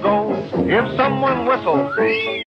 go if someone whistles.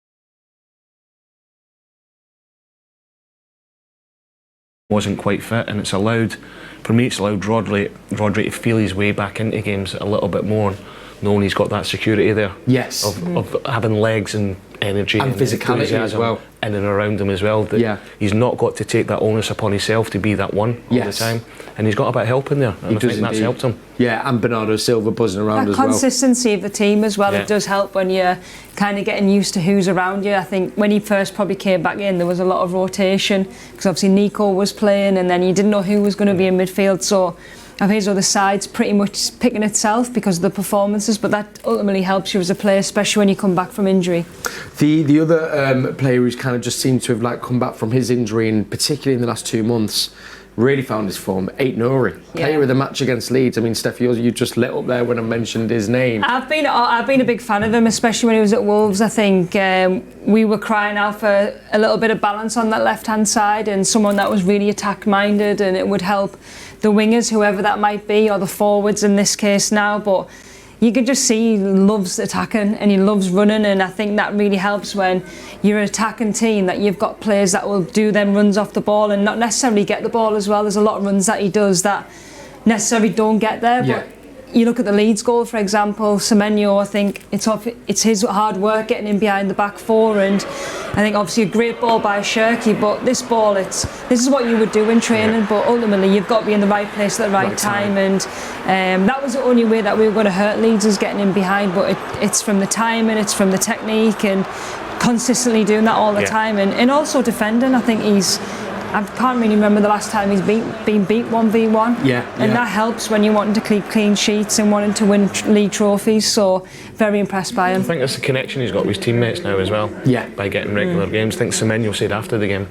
Wasn't quite fit, and it's allowed Rodri to feel his way back into games a little bit more, knowing he's got that security there. Yes. Of having legs and energy and physicality as well in and around him as well. That he's not got to take that onus upon himself to be that one all the time, and he's got a bit of help in there, and I think that's helped him. Yeah, and Bernardo Silva buzzing around that as well. Consistency of the team as well, it does help when you're kind of getting used to who's around you. I think when he first probably came back in, there was a lot of rotation, because obviously Nico was playing, and then you didn't know who was going to be in midfield, so I think his other side's pretty much picking itself because of the performances, but that ultimately helps you as a player, especially when you come back from injury. The other player who's kind of just seemed to have come back from his injury, and particularly in the last 2 months, really found his form. Aït-Nouri, player of the match against Leeds. I mean, Steph, you just lit up there when I mentioned his name. I've been a big fan of him, especially when he was at Wolves. I think we were crying out for a little bit of balance on that left-hand side, and someone that was really attack-minded, and it would help the wingers, whoever that might be, or the forwards in this case now. But you can just see he loves attacking and he loves running, and I think that really helps when you're an attacking team, that you've got players that will do them runs off the ball and not necessarily get the ball as well. There's a lot of runs that he does that necessarily don't get there, but you look at the Leeds goal, for example, Semenyo, I think it's his hard work getting in behind the back four, and I think obviously a great ball by Cherki, but this ball, this is what you would do in training, but ultimately you've got to be in the right place at the right time, and that was the only way that we were going to hurt Leeds, is getting in behind, but it's from the timing, it's from the technique, and consistently doing that all the time, and also defending. I think I can't really remember the last time he's been beat 1v1. And that helps when you're wanting to keep clean sheets and wanting to win league trophies, so very impressed by him. I think it's the connection he's got with his teammates now as well, by getting regular games. I think Semenyo said after the game,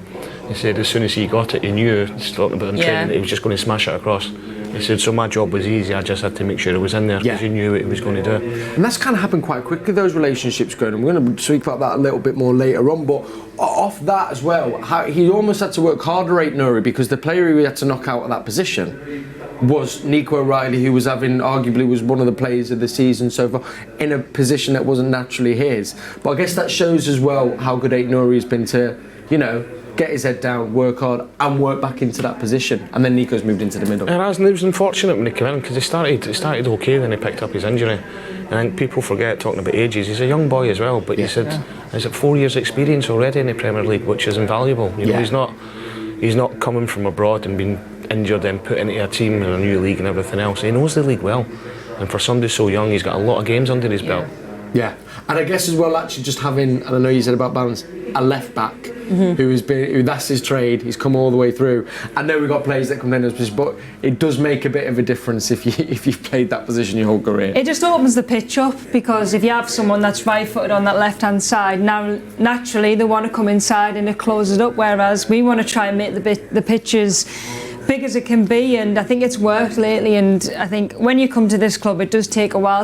he said as soon as he got it, he knew, he's talking about in training, that he was just going to smash it across. He said, so my job was easy, I just had to make sure it was in there, because he knew what he was going to do. And that's kind of happened quite quickly, those relationships going. I'm going to speak about that a little bit more later on, but off that as well, he almost had to work harder, Aït-Nouri, because the player who he had to knock out at that position was Nico O'Reilly, who was arguably was one of the players of the season so far, in a position that wasn't naturally his. But I guess that shows as well how good Aït-Nouri has been to, get his head down, work hard, and work back into that position. And then Nico's moved into the middle. And it was unfortunate when he came in, because it started okay, then he picked up his injury. And I think people forget, talking about ages, he's a young boy as well, but he said he's got 4 years experience already in the Premier League, which is invaluable. He's not coming from abroad and been injured and put into a team in a new league and everything else. He knows the league well. And for somebody so young, he's got a lot of games under his belt. Yeah, and I guess as well, actually just having, and I know you said about balance, a left back who that's his trade. He's come all the way through. I know we've got players that come in this position, but it does make a bit of a difference if you've played that position your whole career. It just opens the pitch up, because if you have someone that's right-footed on that left-hand side, now naturally they want to come inside and it closes it up, whereas we want to try and make the pitches big as it can be, and I think it's worked lately, and I think when you come to this club it does take a while